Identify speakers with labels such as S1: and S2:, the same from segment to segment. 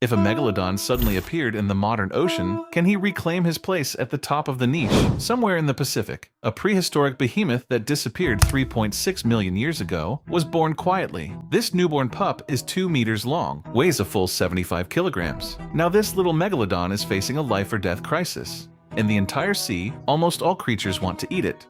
S1: If a megalodon suddenly appeared in the modern ocean, can he reclaim his place at the top of the niche, somewhere in the Pacific? A prehistoric behemoth that disappeared 3.6 million years ago was born quietly. This newborn pup is 2 meters long, weighs a full 75 kilograms. Now this little megalodon is facing a life-or-death crisis. In the entire sea, almost all creatures want to eat it.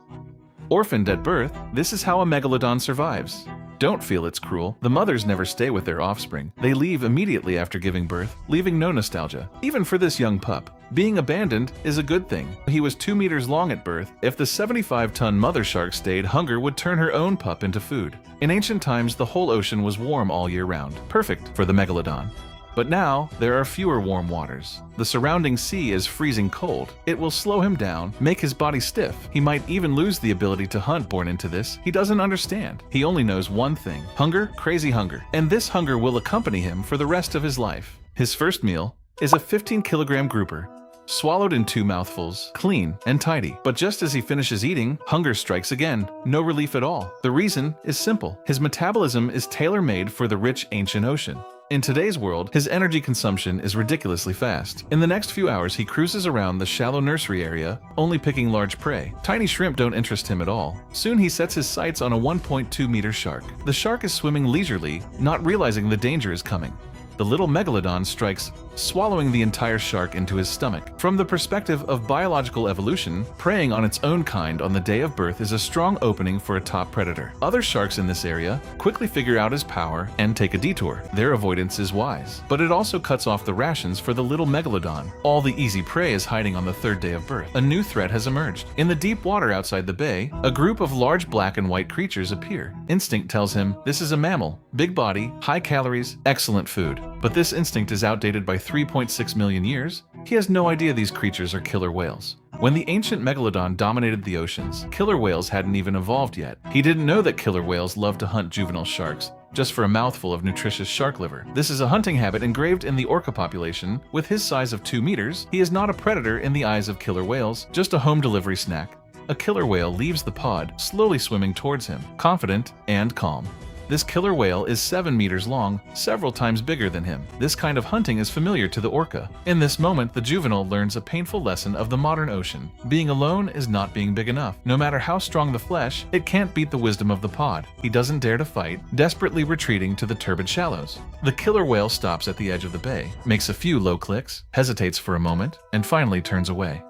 S1: Orphaned at birth, this is how a megalodon survives. Don't feel it's cruel. The mothers never stay with their offspring. They leave immediately after giving birth, leaving no nostalgia. Even for this young pup, being abandoned is a good thing. He was 2 meters long at birth. If the 75-ton mother shark stayed, hunger would turn her own pup into food. In ancient times, the whole ocean was warm all year round, perfect for the megalodon. But now, there are fewer warm waters. The surrounding sea is freezing cold. It will slow him down, make his body stiff. He might even lose the ability to hunt born into this. He doesn't understand. He only knows one thing: hunger, crazy hunger. And this hunger will accompany him for the rest of his life. His first meal is a 15-kilogram grouper, swallowed in 2 mouthfuls, clean and tidy. But just as he finishes eating, hunger strikes again. No relief at all. The reason is simple. His metabolism is tailor-made for the rich ancient ocean. In today's world, his energy consumption is ridiculously fast. In the next few hours, he cruises around the shallow nursery area, only picking large prey. Tiny shrimp don't interest him at all. Soon he sets his sights on a 1.2-meter shark. The shark is swimming leisurely, not realizing the danger is coming. The little megalodon strikes, swallowing the entire shark into his stomach. From the perspective of biological evolution, preying on its own kind on the day of birth is a strong opening for a top predator. Other sharks in this area quickly figure out his power and take a detour. Their avoidance is wise, but it also cuts off the rations for the little megalodon. All the easy prey is hiding on the 3rd day of birth. A new threat has emerged. In the deep water outside the bay, a group of large black and white creatures appear. Instinct tells him this is a mammal, big body, high calories, excellent food. But this instinct is outdated by 3.6 million years. He has no idea these creatures are killer whales. When the ancient megalodon dominated the oceans, killer whales hadn't even evolved yet. He didn't know that killer whales love to hunt juvenile sharks, just for a mouthful of nutritious shark liver. This is a hunting habit engraved in the orca population. With his size of 2 meters, he is not a predator in the eyes of killer whales, just a home delivery snack. A killer whale leaves the pod, slowly swimming towards him, confident and calm. This killer whale is 7 meters long, several times bigger than him. This kind of hunting is familiar to the orca. In this moment, the juvenile learns a painful lesson of the modern ocean. Being alone is not being big enough. No matter how strong the flesh, it can't beat the wisdom of the pod. He doesn't dare to fight, desperately retreating to the turbid shallows. The killer whale stops at the edge of the bay, makes a few low clicks, hesitates for a moment, and finally turns away.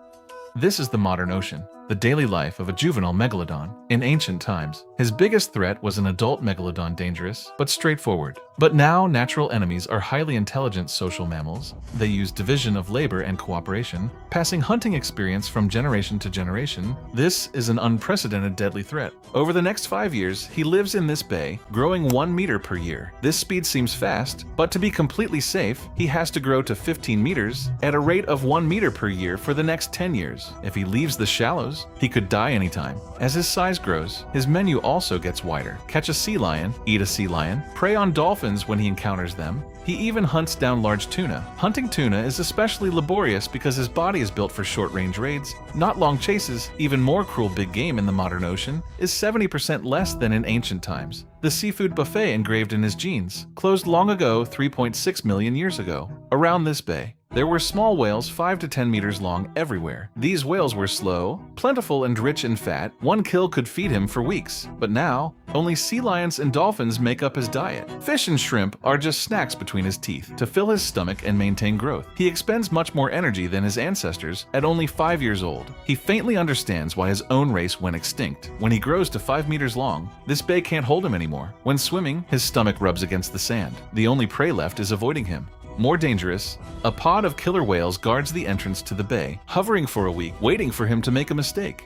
S1: This is the modern ocean, the daily life of a juvenile megalodon. In ancient times, his biggest threat was an adult megalodon, dangerous but straightforward. But now, natural enemies are highly intelligent social mammals. They use division of labor and cooperation, passing hunting experience from generation to generation. This is an unprecedented deadly threat. Over the next 5 years, he lives in this bay, growing 1 meter per year. This speed seems fast, but to be completely safe, he has to grow to 15 meters at a rate of 1 meter per year for the next 10 years. If he leaves the shallows, he could die anytime. As his size grows, his menu also gets wider. Catch a sea lion, eat a sea lion, prey on dolphins when he encounters them. He even hunts down large tuna. Hunting tuna is especially laborious because his body is built for short-range raids, not long chases. Even more cruel big game in the modern ocean is 70% less than in ancient times. The seafood buffet engraved in his genes closed long ago, 3.6 million years ago. Around this bay, there were small whales 5 to 10 meters long everywhere. These whales were slow, plentiful, and rich in fat. One kill could feed him for weeks. But now, only sea lions and dolphins make up his diet. Fish and shrimp are just snacks between his teeth to fill his stomach and maintain growth. He expends much more energy than his ancestors at only 5 years old. He faintly understands why his own race went extinct. When he grows to 5 meters long, this bay can't hold him anymore. When swimming, his stomach rubs against the sand. The only prey left is avoiding him. More dangerous, a pod of killer whales guards the entrance to the bay, hovering for a week, waiting for him to make a mistake.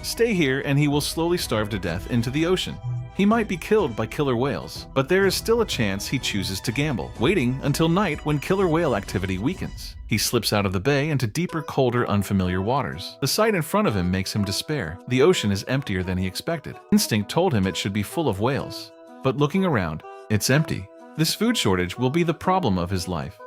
S1: Stay here and he will slowly starve to death into the ocean. He might be killed by killer whales, but there is still a chance he chooses to gamble, waiting until night when killer whale activity weakens. He slips out of the bay into deeper, colder, unfamiliar waters. The sight in front of him makes him despair. The ocean is emptier than he expected. Instinct told him it should be full of whales. But looking around, it's empty. This food shortage will be the problem of his life.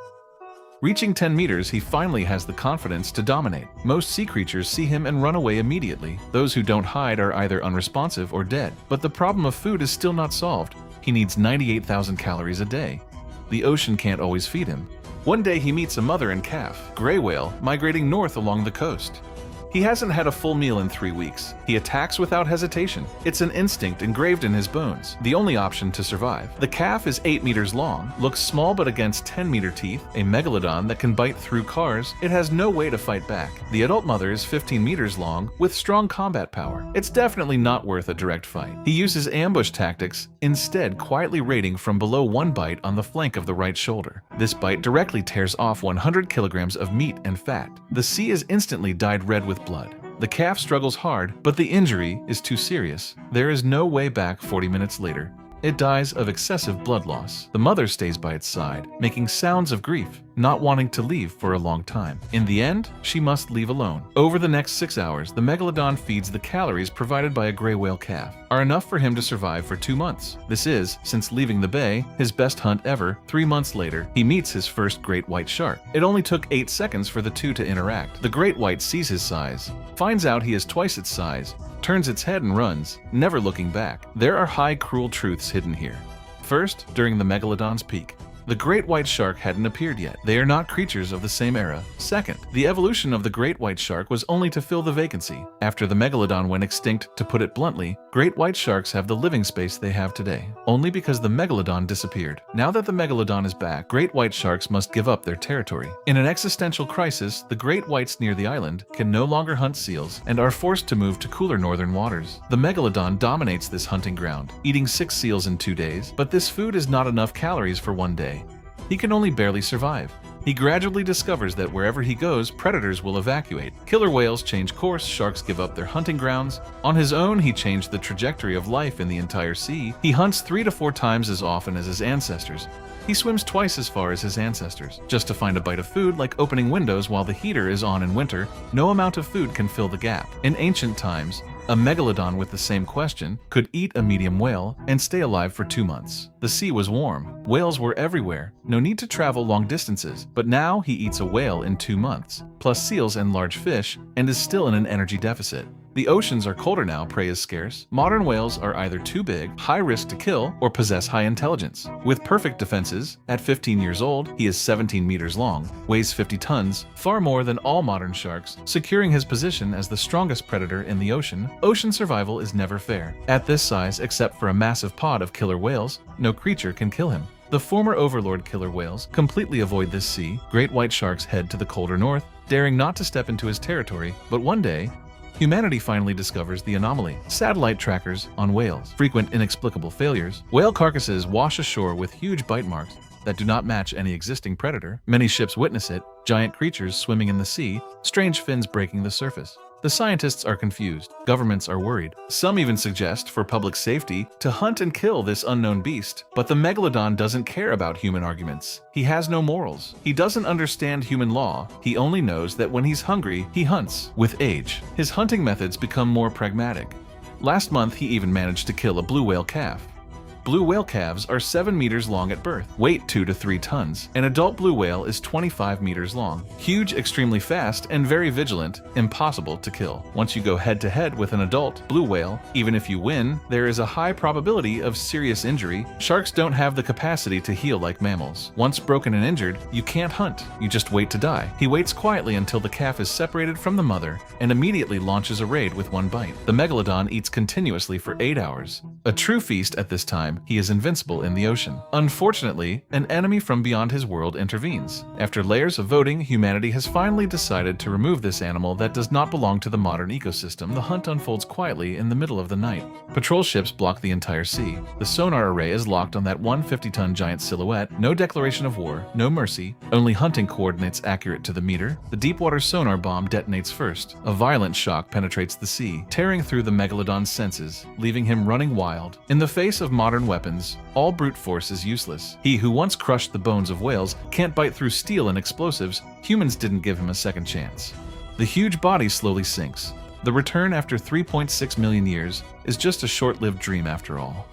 S1: Reaching 10 meters, he finally has the confidence to dominate. Most sea creatures see him and run away immediately. Those who don't hide are either unresponsive or dead. But the problem of food is still not solved. He needs 98,000 calories a day. The ocean can't always feed him. One day he meets a mother and calf, gray whale, migrating north along the coast. He hasn't had a full meal in 3 weeks. He attacks without hesitation. It's an instinct engraved in his bones, the only option to survive. The calf is 8 meters long, looks small but against 10-meter teeth, a megalodon that can bite through cars, it has no way to fight back. The adult mother is 15 meters long, with strong combat power. It's definitely not worth a direct fight. He uses ambush tactics, instead quietly raiding from below one bite on the flank of the right shoulder. This bite directly tears off 100 kilograms of meat and fat. The sea is instantly dyed red with blood. The calf struggles hard, but the injury is too serious. There is no way back 40 minutes later. It dies of excessive blood loss. The mother stays by its side, making sounds of grief, not wanting to leave for a long time. In the end, she must leave alone. Over the next 6 hours, the megalodon feeds the calories provided by a gray whale calf, are enough for him to survive for 2 months. This is, since leaving the bay, his best hunt ever. 3 months later, he meets his first great white shark. It only took 8 seconds for the two to interact. The great white sees his size, finds out he is twice its size, turns its head and runs, never looking back. There are high, cruel truths hidden here. First, during the megalodon's peak, the great white shark hadn't appeared yet. They are not creatures of the same era. Second, the evolution of the great white shark was only to fill the vacancy. After the megalodon went extinct, to put it bluntly, great white sharks have the living space they have today, only because the megalodon disappeared. Now that the megalodon is back, great white sharks must give up their territory. In an existential crisis, the great whites near the island can no longer hunt seals and are forced to move to cooler northern waters. The megalodon dominates this hunting ground, eating 6 seals in 2 days, but this food is not enough calories for one day. He can only barely survive. He gradually discovers that wherever he goes, predators will evacuate. Killer whales change course, sharks give up their hunting grounds. On his own, he changed the trajectory of life in the entire sea. He hunts 3 to 4 times as often as his ancestors. He swims twice as far as his ancestors, just to find a bite of food, like opening windows while the heater is on in winter. No amount of food can fill the gap. In ancient times, a megalodon with the same question could eat a medium whale and stay alive for 2 months. The sea was warm, whales were everywhere, no need to travel long distances, but now he eats a whale in 2 months, plus seals and large fish, and is still in an energy deficit. The oceans are colder now, prey is scarce. Modern whales are either too big, high risk to kill, or possess high intelligence. With perfect defenses, at 15 years old, he is 17 meters long, weighs 50 tons, far more than all modern sharks, securing his position as the strongest predator in the ocean. Ocean survival is never fair. At this size, except for a massive pod of killer whales, no creature can kill him. The former overlord killer whales completely avoid this sea. Great white sharks head to the colder north, daring not to step into his territory, but one day, humanity finally discovers the anomaly. Satellite trackers on whales. Frequent inexplicable failures. Whale carcasses wash ashore with huge bite marks that do not match any existing predator. Many ships witness it, giant creatures swimming in the sea, strange fins breaking the surface. The scientists are confused. Governments are worried. Some even suggest, for public safety, to hunt and kill this unknown beast. But the megalodon doesn't care about human arguments. He has no morals. He doesn't understand human law. He only knows that when he's hungry, he hunts. With age, his hunting methods become more pragmatic. Last month, he even managed to kill a blue whale calf. Blue whale calves are 7 meters long at birth, weight 2 to 3 tons. An adult blue whale is 25 meters long. Huge, extremely fast, and very vigilant, impossible to kill. Once you go head-to-head with an adult blue whale, even if you win, there is a high probability of serious injury. Sharks don't have the capacity to heal like mammals. Once broken and injured, you can't hunt. You just wait to die. He waits quietly until the calf is separated from the mother and immediately launches a raid with one bite. The megalodon eats continuously for 8 hours. A true feast at this time. He is invincible in the ocean. Unfortunately, an enemy from beyond his world intervenes. After layers of voting, humanity has finally decided to remove this animal that does not belong to the modern ecosystem. The hunt unfolds quietly in the middle of the night. Patrol ships block the entire sea. The sonar array is locked on that 150-ton giant silhouette. No declaration of war, no mercy, only hunting coordinates accurate to the meter. The deepwater sonar bomb detonates first. A violent shock penetrates the sea, tearing through the megalodon's senses, leaving him running wild. In the face of modern weapons, all brute force is useless. He who once crushed the bones of whales can't bite through steel and explosives. Humans didn't give him a second chance. The huge body slowly sinks. The return after 3.6 million years is just a short-lived dream after all.